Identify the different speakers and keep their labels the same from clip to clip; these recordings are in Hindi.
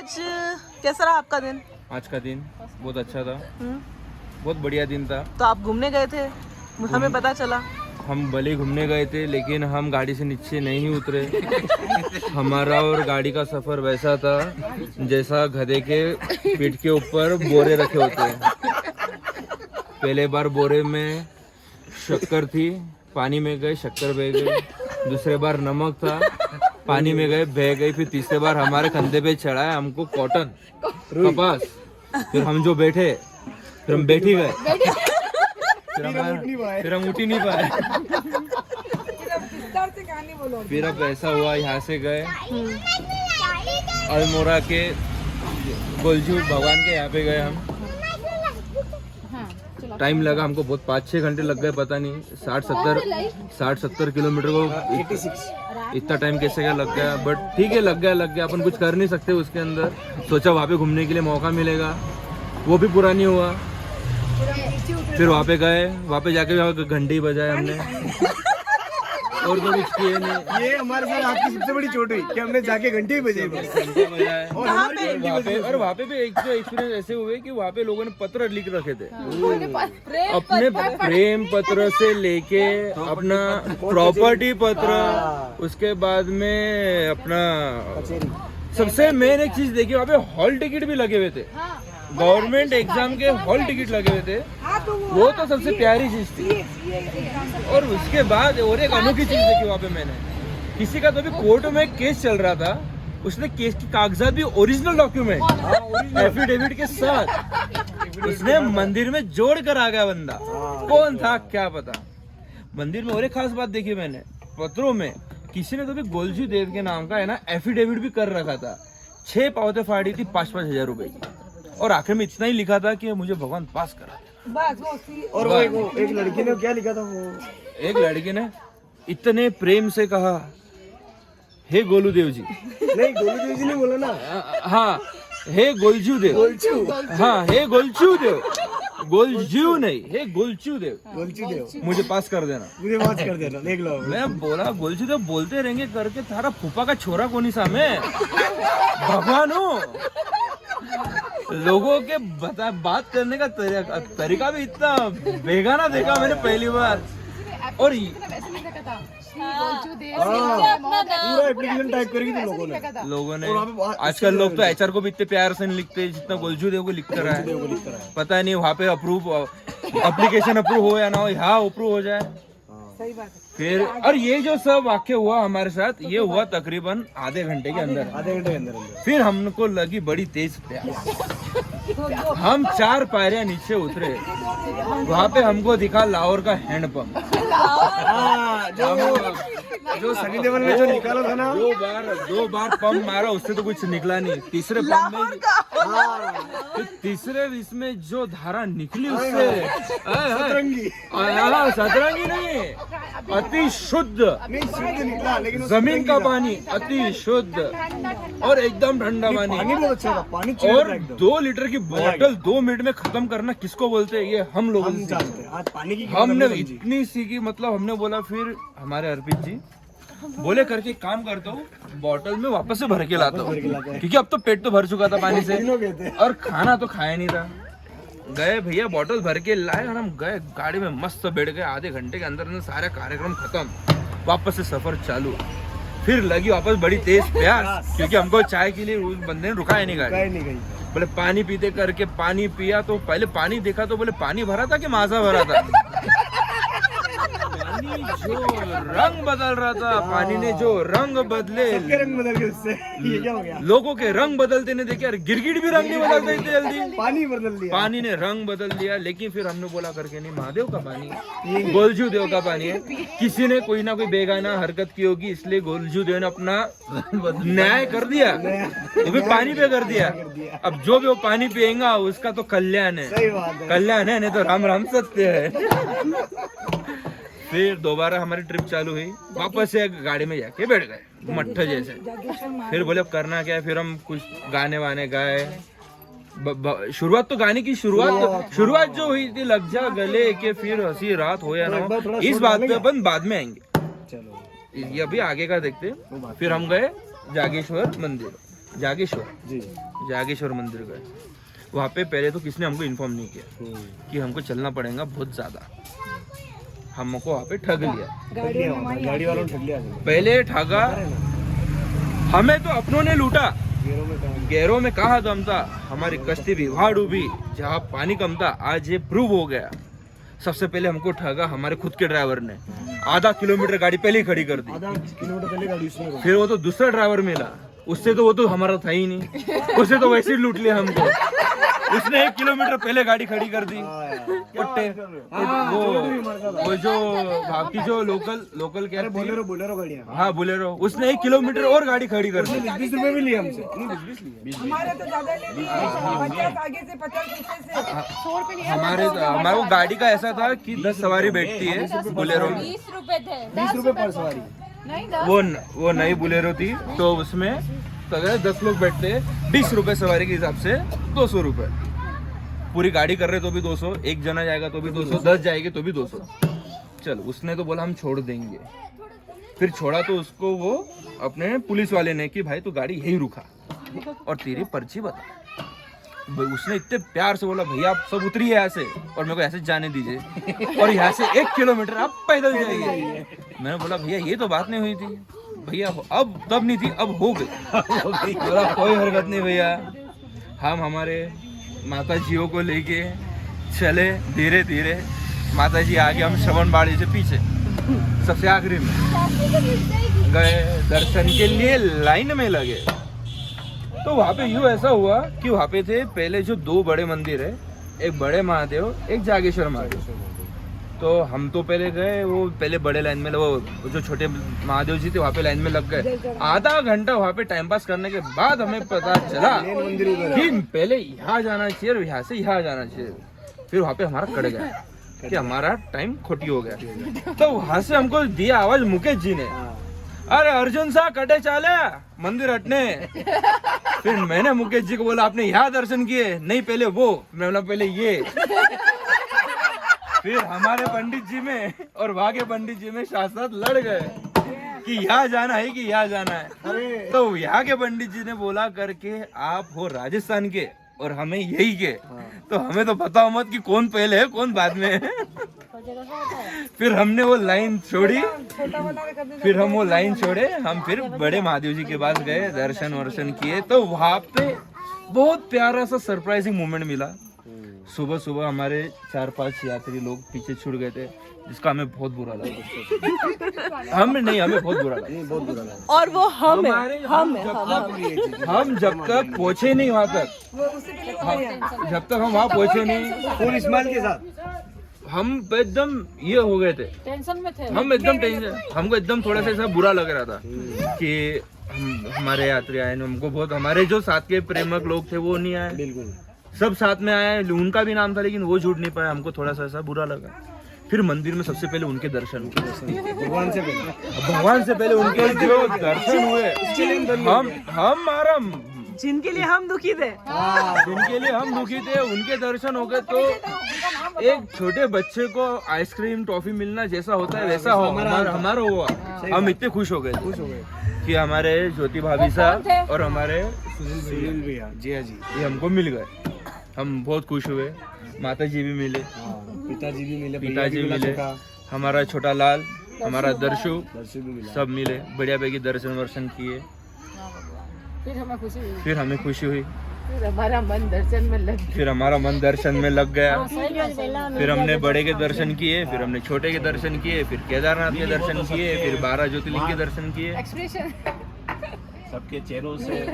Speaker 1: आज कैसा रहा आपका दिन?
Speaker 2: आज का दिन बहुत अच्छा था, बहुत बढ़िया दिन था।
Speaker 1: तो आप घूमने गए थे, हमें पता चला।
Speaker 2: हम भले घूमने गए थे लेकिन हम गाड़ी से नीचे नहीं उतरे। हमारा और गाड़ी का सफर वैसा था जैसा गधे के पीठ के ऊपर बोरे रखे होते हैं। पहले बार बोरे में शक्कर थी, पानी में गए शक्कर बह गई। दूसरे बार नमक था, पानी में गए बह गई। फिर तीसरे बार हमारे कंधे पे चढ़ा है हमको कॉटन कपास। फिर हम जो बैठे फिर हम बैठ ही गए, फिर हम उठ ही नहीं पाए। फिर अब ऐसा हुआ, यहाँ से गए अल्मोड़ा के गोलझू भगवान के यहाँ पे गए हम। टाइम लगा हमको बहुत, 5-6 घंटे लग गए, पता नहीं 60-70 किलोमीटर को 86 इतना टाइम कैसे क्या लग गया। बट ठीक है, लग गया अपन कुछ कर नहीं सकते उसके अंदर। सोचा वहाँ पे घूमने के लिए मौका मिलेगा, वो भी पूरा नहीं हुआ। फिर वहाँ पे गए, वहाँ पे जाके घंटी बजाए हमने और तो कुछ किए नहीं।
Speaker 3: ये हमारे साथ आपकी सबसे बड़ी चोट हुई कि हमने जाके घंटे बजाए
Speaker 2: और वहाँ पे भी एक दो एक्सपीरियंस ऐसे हुए कि वहाँ पे लोगों ने पत्र लिख रखे थे, अपने प्रेम पत्र से लेके अपना प्रॉपर्टी पत्र, उसके बाद में अपना सबसे मेन एक चीज देखी, वहाँ पे हॉल टिकट भी लगे हुए थे। गवर्नमेंट एग्जाम के हॉल टिकट लगे हुए थे, वो तो सबसे प्यारी चीज थी। और उसके बाद और एक अनोखी चीज देखी वहाँ पे मैंने, किसी का तो भी कोर्ट में केस चल रहा था, उसने केस की कागजात भी ओरिजिनल डॉक्यूमेंट एफिडेविट के साथ उसने मंदिर में जोड़ कर आ गया बंदा। कौन था क्या पता। मंदिर में और एक खास बात देखी मैंने, पत्रों में किसी ने तो भी गोलझू देव के नाम का है ना एफिडेविट भी कर रखा था। 6 पावते फाड़ी थी 5-5 हजार रुपए की, और आखिर में इतना ही लिखा था कि मुझे भगवान पास करा देना।
Speaker 3: और वो एक लड़की ने क्या लिखा था, वो
Speaker 2: एक लड़की ने इतने प्रेम से कहा, हे गोलू देव जी।
Speaker 3: नहीं, गोलू देव जी ने बोला ना।
Speaker 2: हाँ, हे गोलजू देव। हाँ, हे गोलचू देव, गोलजू नहीं, हे गोलचू देव।
Speaker 3: गोलचू देव,
Speaker 2: मुझे पास कर देना,
Speaker 3: मुझे पास कर देना, देख लो।
Speaker 2: मैं बोला गोलचू देव बोलते रहेंगे करके, थारा फूफा का छोरा कोनी सा मैं भगवान हूँ। लोगों के बात करने का तरीका भी इतना बेगाना देखा मैंने पहली बार। और
Speaker 3: पूरा एप्लीकेशन टाइप करेगी थी लोगों ने।
Speaker 2: आजकल लोग तो एचआर को भी इतने प्यार से नहीं लिखते जितना गोलजू देव को लिख कर रहा है। पता नहीं वहाँ पे अप्रूव एप्लीकेशन अप्रूव हो या ना हो, यहाँ अप्रूव हो जाए।
Speaker 1: सही बात है।
Speaker 2: फिर और ये जो सब वाक्य हुआ हमारे साथ, ये हुआ तकरीबन आधे घंटे के अंदर। फिर हमको लगी बड़ी तेज प्यास। हम 4 पायरियां नीचे उतरे, वहाँ पे हमको दिखा लाहौर का हैंडपंप।
Speaker 3: जो सनी देओल में जो निकाला था ना,
Speaker 2: 2 बार पंप मारा, उससे तो कुछ निकला नहीं। तीसरे पंप में तीसरे इसमें जो धारा निकली उससे सतरंगी नहीं, अति शुद्ध
Speaker 3: निकला, लेकिन
Speaker 2: जमीन का पानी अति शुद्ध और एकदम ठंडा पानी।
Speaker 3: बहुत अच्छा था, पानी
Speaker 2: और 2 लीटर की बोतल 2 मिनट में खत्म करना किसको बोलते हैं, ये हम लोग
Speaker 3: जानते हैं। आज पानी की
Speaker 2: हमने इतनी सीखी। मतलब हमने बोला, फिर हमारे अर्पित जी बोले करके काम करता हूँ, बॉटल में वापस से भर के लाता हूँ, क्योंकि अब तो पेट तो भर चुका था पानी से और खाना तो खाया नहीं था। गए भैया, बॉटल भर के लाए और हम गए गाड़ी में मस्त बैठ गए। आधे घंटे के अंदर सारा कार्यक्रम खत्म, वापस से सफर चालू। फिर लगी वापस बड़ी तेज प्यास, क्योंकि हमको चाय के लिए उस बंदे ने रुकाया नहीं गाड़ी। बोले पानी पीते करके पानी पिया, तो पहले पानी देखा तो बोले पानी भरा था कि माजा भरा था। पानी जो रंग बदल रहा था, पानी ने जो रंग बदले,
Speaker 3: रंग बदल गए उससे। ये क्या हो गया?
Speaker 2: लोगों के रंग बदलते ने देखे, यार गिरगिट भी रंग नहीं बदलते इतने जल्दी।
Speaker 3: पानी बदल दिया,
Speaker 2: पानी ने रंग बदल दिया। लेकिन फिर हमने बोला करके नहीं, महादेव का पानी, गोलजू देव का पानी है। किसी ने कोई ना कोई बेगाना हरकत की होगी, इसलिए गोलजू देव ने अपना न्याय कर दिया, वो भी पानी पे कर दिया। अब जो भी वो पानी पिएगा उसका तो कल्याण है, कल्याण है, नहीं तो राम राम सत्य है। फिर दोबारा हमारी ट्रिप चालू हुई, वापस से गाड़ी में जाके बैठ गए मट्ठे जैसे। फिर बोले अब करना क्या है, फिर हम कुछ गाने वाने गाए। शुरुआत तो गाने की शुरुआत जो हुई थी, लग जा गले के फिर हंसी रात हो या ना हो, इस बात पे अपन बाद में आएंगे। चलो ये अभी आगे का देखते। फिर हम गए जागेश्वर मंदिर, जागेश्वर
Speaker 3: जी
Speaker 2: जागेश्वर मंदिर गए। वहाँ पे पहले तो किसने हमको इन्फॉर्म नहीं किया कि हमको चलना पड़ेगा बहुत ज़्यादा। हमको वहाँ पे ठग लिया,
Speaker 3: गाड़ी वालों ने ठग लिया।
Speaker 2: पहले ठगा हमें तो अपनों ने लूटा। गैरों में कहा दम था, हमारी कश्ती भी वहाँ डूबी जहाँ पानी कम था। आज ये प्रूव हो गया। सबसे पहले हमको ठगा हमारे खुद के ड्राइवर ने, आधा किलोमीटर गाड़ी पहले ही खड़ी कर दी।
Speaker 3: आधा किलोमीटर पहले गाड़ी उसने
Speaker 2: फिर वो तो दूसरा ड्राइवर मिला, उससे तो वो तो हमारा था ही नहीं, उससे तो वैसे ही लूट लिया हमको। उसने 1 किलोमीटर पहले गाड़ी खड़ी कर दी। पट्टे वो जो बाकी जो लोकल क्या
Speaker 3: बोलेरो गाड़ी है।
Speaker 2: हाँ बोलेरो, उसने 1 किलोमीटर और गाड़ी खड़ी कर दी।
Speaker 3: 20 रुपए भी लिए हमसे।
Speaker 2: हमारे वो गाड़ी का ऐसा था कि 10 सवारी बैठती है बोलेरो में।
Speaker 3: 20 रुपए पर सवारी।
Speaker 2: वो नई बोलेरो थी तो उसमें तो अगर 10 लोग बैठते हैं 20 रुपए सवारी के हिसाब से 200 रुपए। पूरी गाड़ी कर रहे तो भी 200, एक जना जाएगा तो भी 200, 10 जाएंगे तो भी 200। चल उसने तो बोला हम छोड़ देंगे। फिर छोड़ा तो उसको वो अपने पुलिस वाले ने कि भाई तू गाड़ी यहीं रुका और तेरी पर्ची बता। उसने इतने प्यार से बोला भैया आप सब उतरिए यहाँ से और मेरे को ऐसे जाने दीजिए और यहाँ से 1 किलोमीटर आप पैदल जाइए। मैंने बोला भैया ये तो बात नहीं हुई थी। भैया अब तब नहीं थी, अब हो गई। बोला कोई हरकत नहीं भैया। हम हमारे माता जियों को लेके चले धीरे धीरे। माता जी आगे, हम श्रवण बाड़ी से पीछे सबसे आखिरी में गए। दर्शन के लिए लाइन में लगे तो वहाँ पे यूँ ऐसा हुआ कि वहाँ पे थे पहले जो 2 बड़े मंदिर है, एक बड़े महादेव, एक जागेश्वर महादेव। तो हम तो पहले गए, वो पहले बड़े लाइन में, वो जो छोटे महादेव जी थे वहाँ पे लाइन में लग गए। आधा घंटा वहाँ पे टाइम पास करने के बाद हमें पता चला कि पहले यहाँ जाना चाहिए और यहाँ से यहाँ जाना चाहिए। फिर वहाँ पे हमारा कट गया कि हमारा टाइम खोटी हो गया। तो वहाँ से हमको दिया आवाज मुकेश जी ने, अरे अर्जुन सा कटे चाले मंदिर हटने। फिर मैंने मुकेश जी को बोला आपने यहाँ दर्शन किए? नहीं पहले वो। मैं बोला पहले ये। फिर हमारे पंडित जी में और वहाँ के पंडित जी में साथ लड़ गए कि यहाँ जाना है कि यहाँ जाना है। तो यहाँ के पंडित जी ने बोला करके आप हो राजस्थान के और हमें यही के, तो हमें तो पता मत कि कौन पहले है कौन बाद में है। फिर हमने वो लाइन छोड़ी, फिर हम वो लाइन छोड़े, हम फिर बड़े महादेव जी के पास गए, दर्शन वर्शन किए। तो वहाँ पे बहुत प्यारा सा सरप्राइजिंग मोमेंट मिला। सुबह सुबह हमारे 4-5 यात्री लोग पीछे छूट गए थे, जिसका हमें बहुत बुरा लगा। हमें बहुत बुरा लगा।
Speaker 1: और वो हम
Speaker 2: जब तक पहुंचे नहीं वहाँ तक, जब तक हम वहाँ पहुंचे नहीं,
Speaker 3: फुल स्माइल के साथ
Speaker 2: हम एकदम ये हो गए थे, टेंशन में थे। हम एकदम टेंशन, हमको एकदम थोड़ा सा ऐसा बुरा लग रहा था कि हमारे यात्री आए, हमको बहुत, हमारे जो साथ के प्रेमक लोग थे वो नहीं आए।
Speaker 3: बिल्कुल
Speaker 2: सब साथ में आए, उनका भी नाम था लेकिन वो जुड़ नहीं पाया। हमको थोड़ा सा ऐसा बुरा लगा। फिर मंदिर में सबसे पहले उनके दर्शन हुए, भगवान से पहले उनके जो दर्शन हुए, हमारा
Speaker 1: जिनके लिए हम दुखी थे, उनके दर्शन हो गए। तो
Speaker 2: एक छोटे बच्चे को आइसक्रीम टॉफी मिलना जैसा होता है वैसा हमारा हुआ। हम इतने खुश हो गए कि हमारे ज्योति भाभी साहब और हमारे
Speaker 3: सुनील भैया जी
Speaker 2: ये हमको मिल गए। हम बहुत खुश हुए। माता जी भी मिले,
Speaker 3: पिताजी भी मिले,
Speaker 2: हमारा छोटा लाल, हमारा दर्शु
Speaker 3: भी मिला,
Speaker 2: सब मिले। बढ़िया पैकी दर्शन वर्शन किए। फिर हमें खुशी हुई।
Speaker 4: फिर हमारा मन दर्शन में लग
Speaker 2: गया। फिर हमने बड़े के दर्शन किए, फिर हमने छोटे के दर्शन किए, फिर केदारनाथ के दर्शन किए, फिर 12 ज्योतिर्लिंग के दर्शन किए। सबके चेहरों से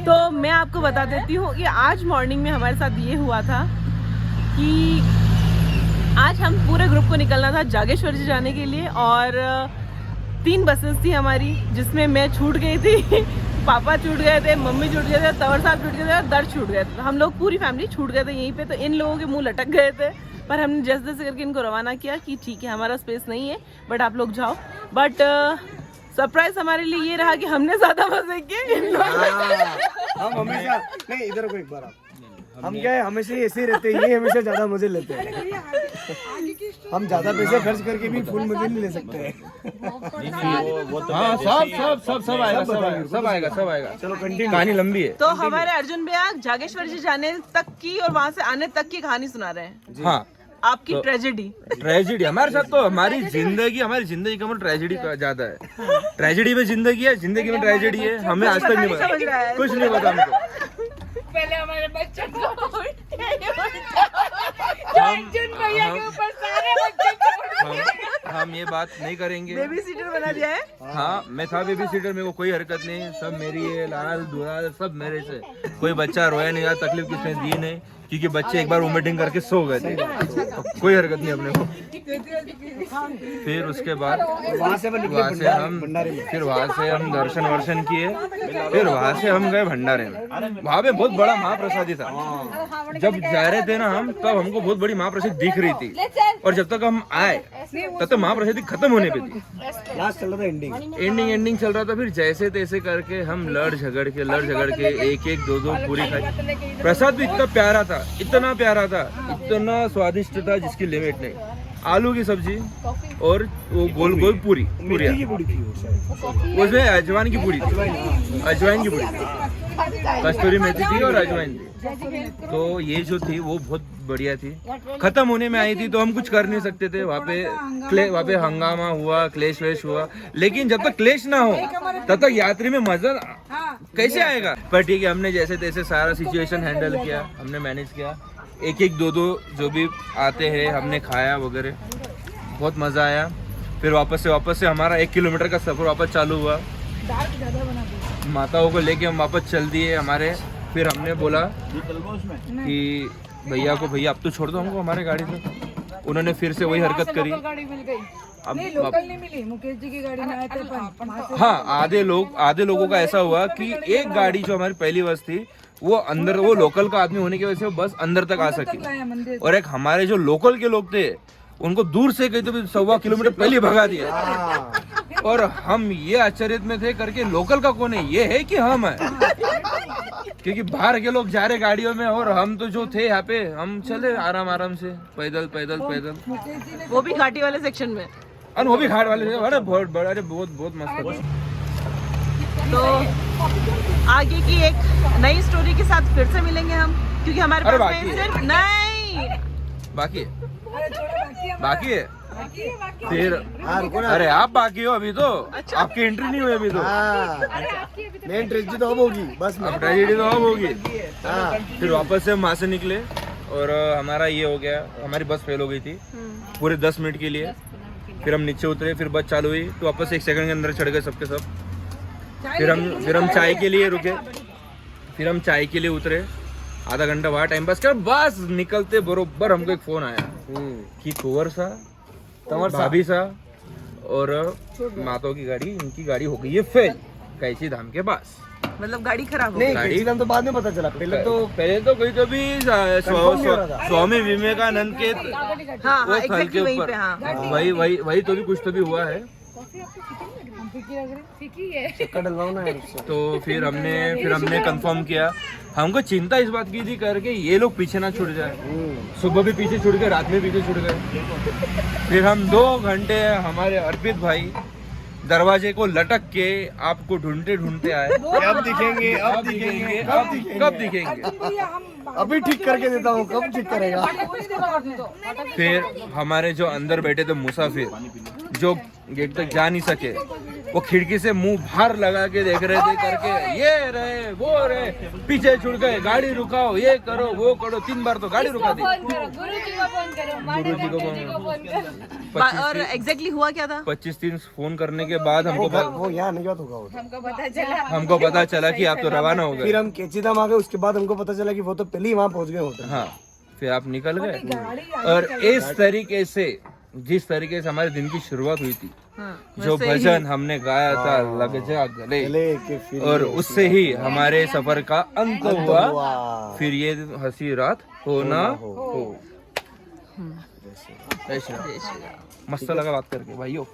Speaker 1: तो मैं आपको बता देती हूँ कि आज मॉर्निंग में हमारे साथ ये हुआ था कि आज हम पूरे ग्रुप को निकलना था जागेश्वर जी जाने के लिए और 3 बसेस थी हमारी, जिसमें मैं छूट गई थी, पापा छूट गए थे, मम्मी छूट गए थे, तंवर साहब छूट गए थे और दर्श छूट गए थे। हम लोग पूरी फैमिली छूट गए थे यहीं पे। तो इन लोगों के मुंह लटक गए थे, पर हमने जैसे तैसे करके इनको रवाना किया कि ठीक है हमारा स्पेस नहीं है बट आप लोग जाओ। बट सरप्राइज हमारे लिए ये रहा कि हमने ज्यादा मजे किए।
Speaker 3: हम हमेशा नहीं, इधर को एक बार आप हम क्या है हमेशा ऐसे ही रहते हैं, ये हमेशा ज्यादा मजे लेते हैं। हम ज्यादा पैसे खर्च करके भी फुल मजे नहीं ले सकते हैं।
Speaker 2: हाँ सब आएगा।
Speaker 3: चलो कंटिन्यू।
Speaker 2: कहानी लंबी है।
Speaker 1: तो हमारे अर्जुन भैया जागेश्वर जी जाने तक की और वहाँ से आने तक की कहानी सुना रहे हैं,
Speaker 2: हाँ
Speaker 1: आपकी ट्रेजेडी।
Speaker 2: हमारे साथ तो हमारी जिंदगी का मतलब ट्रेजेडी ज्यादा है। ट्रेजेडी में जिंदगी है, जिंदगी में ट्रेजेडी है। हमें आज तक नहीं पता, कुछ नहीं पता हमको।
Speaker 4: पहले हमारे बच्चों को अर्जुन भैया के ऊपर सारे बच्चे
Speaker 2: हम ये बात नहीं करेंगे।
Speaker 1: बेबी सीटर बना दिया है।
Speaker 2: हाँ मैं था बेबी सीटर, मेरे को कोई हरकत नहीं, सब मेरी है, लाल दुलाल सब मेरे से। कोई बच्चा रोया नहीं, यार तकलीफ किसने दी नहीं, क्योंकि बच्चे एक बार वोमिटिंग करके सो गए थे, कोई हरकत नहीं अपने को। फिर उसके बाद वहाँ से हम दर्शन वर्शन किए, फिर वहाँ से हम गए भंडारे में। वहाँ पे बहुत बड़ा महाप्रसादी था। जब जा रहे थे ना हम, तब हमको बहुत बड़ी महाप्रसादी दिख रही थी, और जब तक हम आए तब तक महाप्रसादी खत्म होने पे थी।
Speaker 3: लास्ट चल रहा था
Speaker 2: एंडिंग चल रहा था। फिर जैसे तैसे करके हम लड़ झगड़ के एक दो पूरी खाई। प्रसाद भी इतना प्यारा था, इतना इतना स्वादिष्ट था जिसकी लिमिट नहीं। आलू की सब्जी और वो गोल गोल पूरी उसमें अजवाइन की पूरी थी, कस्तूरी मेथी थी और अजवाइन थी। तो ये जो थी वो बहुत बढ़िया थी। खत्म होने में आई थी तो हम कुछ कर नहीं सकते थे। वहाँ पे हंगामा हुआ, क्लेश वेश हुआ, लेकिन जब तक क्लेश ना हो तब तक यात्री में मजा कैसे आएगा। पर ठीक है, हमने जैसे तैसे सारा सिचुएशन हैंडल किया, हमने मैनेज किया। एक दो जो भी आते हैं हमने खाया वगैरह, बहुत मजा आया। फिर वापस से हमारा 1 किलोमीटर का सफर वापस चालू हुआ। माताओं को लेके हम वापस चल दिए हमारे। फिर हमने बोला कि भैया अब तो छोड़ दो हमको हमारे गाड़ी से। उन्होंने फिर से वही हरकत करी।
Speaker 4: गाड़ी मिल गई,
Speaker 2: अब
Speaker 4: लोकल नहीं मिली, मुकेश जी की गाड़ी में आए थे अपन।
Speaker 2: हाँ, आधे लोगों का ऐसा हुआ कि एक गाड़ी जो हमारी पहली बस थी वो अंदर, वो लोकल का आदमी होने की वजह से बस अंदर तक आ सकी, और एक हमारे जो लोकल के लोग थे उनको दूर से कहीं तो 1.25 किलोमीटर पहले भगा दिया। और हम ये आश्चर्य में थे करके लोकल का कौन है, ये है कि हम है, क्योंकि बाहर के लोग जा रहे गाड़ियों में और हम तो जो थे यहाँ पे हम चले आराम से पैदल।
Speaker 1: वो भी घाटी वाले सेक्शन में,
Speaker 2: और वो भी घाट वाले थे। अरे बहुत मस्त।
Speaker 1: तो आगे की एक नई स्टोरी के साथ फिर से मिलेंगे हम, क्योंकि हमारे पास में सिर्फ नहीं
Speaker 2: बाकी है। फिर अरे आप बाकी हो अभी तो। अच्छा? आपकी एंट्री नहीं हुई अभी तो।
Speaker 3: मेन ट्रेजेडी तो अब होगी, बस
Speaker 2: ट्रेजेडी तो अब होगी। फिर वापस से हम वहाँ से निकले और हमारा ये हो गया, हमारी बस फेल हो गई थी पूरे 10 मिनट के लिए। फिर हम नीचे उतरे, फिर बस चालू हुई तो वापस 1 सेकंड के अंदर चढ़ गए सबके सब। फिर हम चाय के लिए रुके, फिर हम चाय के लिए उतरे। आधा घंटा वहाँ टाइम पास कर, बस निकलते बरोबर हमको एक फोन आया कि कुंवर सा, भाभी सा और माताओं की गाड़ी, इनकी गाड़ी हो गई है फेल कैची धाम के पास।
Speaker 1: मतलब गाड़ी खराब हो
Speaker 3: नहीं,
Speaker 1: गई।
Speaker 3: गाड़ी तो बाद में पता चला, पहले तो
Speaker 2: कोई तो भी स्वामी विवेकानंद के
Speaker 1: हाँ,
Speaker 2: वो स्थल के
Speaker 1: वहीं
Speaker 2: ऊपर
Speaker 1: पे, हाँ।
Speaker 2: वही तो भी कुछ तो भी हुआ है।
Speaker 3: चक्कर डलवाओ ना यार उससे।
Speaker 2: तो फिर हमने कंफर्म किया। हमको चिंता इस बात की थी करके ये लोग पीछे ना छूट जाए। सुबह भी पीछे छूट गए, रात में पीछे छूट गए। फिर हम 2 घंटे हमारे अर्पित भाई दरवाजे को लटक के आपको ढूंढते आए।
Speaker 3: कब दिखेंगे
Speaker 2: कब दिखेंगे।
Speaker 3: अभी ठीक करके देता हूँ, कब ठीक करेगा।
Speaker 2: फिर हमारे जो अंदर बैठे थे मुसाफिर, जो गेट तक जा नहीं सके, वो खिड़की से मुंह बाहर लगा के देख रहे थे करके, ये रहे वो रहे, पीछे छुड़ गए, गाड़ी रुकाओ, ये करो वो करो। 3 बार तो गाड़ी रुका दी।
Speaker 4: गुरुजी को फोन करो।
Speaker 1: और एग्जैक्टली हुआ क्या था?
Speaker 2: 25-30 फोन करने के बाद
Speaker 3: वो यहाँ नहीं होगा।
Speaker 4: हमको पता
Speaker 2: चला कि आप तो रवाना हो गए।
Speaker 3: फिर हम केचीधाम आ गए, उसके बाद हमको पता चला कि वो तो पहले ही वहाँ पहुँच गए होते।
Speaker 2: हाँ, फिर आप निकल गए। और इस तरीके से, जिस तरीके से हमारे दिन की शुरुआत हुई थी, जो भजन हमने गाया था लग जा गले, और उससे ही हमारे सफर का अंत हुआ। फिर ये हंसी रात हो ना हो। मस्त लगा बात करके भाइयों।